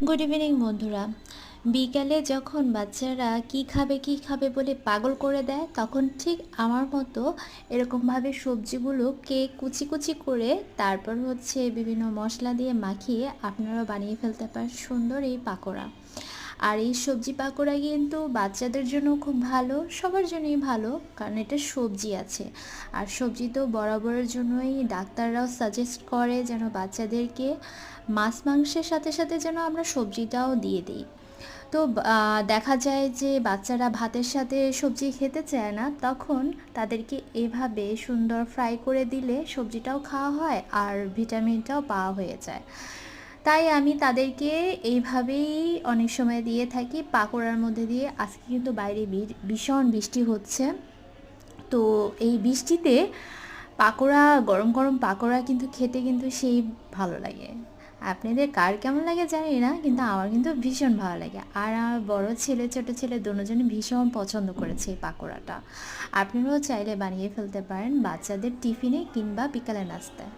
Good evening বন্ধুরা। বিকালে যখন বাচ্চারা কি খাবে বলে পাগল করে দেয়, তখন ঠিক আমার মতো এরকমভাবে সবজিগুলোকে কুচি কুচি করে তারপর বিভিন্ন মশলা দিয়ে মাখিয়ে আপনারা বানিয়ে ফেলতে পারেন সুন্দর এই পাকোড়া। আর এই সবজি পাকোড়া কিন্তু বাচ্চাদের জন্য খুব ভালো, সবার জন্যই ভালো, কারণ এটা সবজি আছে। আর সবজি তো বরাবরের জন্যই ডাক্তাররাও সাজেস্ট করে যেন বাচ্চাদেরকে মাছ মাংসের সাথে সাথে যেন আমরা সবজিটাও দিয়ে দিই। তো দেখা যায় যে বাচ্চারা ভাতের সাথে সবজি খেতে চায় না, তখন তাদেরকে এভাবে সুন্দর ফ্রাই করে দিলে সবজিটাও খাওয়া হয় আর ভিটামিনটাও পাওয়া হয়ে যায়। তাই আমি তাদেরকে এইভাবেই অনেক সময় দিয়ে থাকি পাকোড়ার মধ্যে দিয়ে। আজকে কিন্তু বাইরে ভীষণ বৃষ্টি হচ্ছে, তো এই বৃষ্টিতে পাকোড়া, গরম গরম পাকোড়া কিন্তু খেতে কিন্তু সেই ভালো লাগে। আপনাদের কার কেমন লাগে জানি না, কিন্তু আমার কিন্তু ভীষণ ভালো লাগে। আর আমার বড় ছেলে ছোট ছেলে দুজনে ভীষণ পছন্দ করেছে এই পাকোড়াটা। আপনারাও চাইলে বানিয়ে ফেলতে পারেন বাচ্চাদের টিফিনে কিংবা বিকালে নাস্তায়।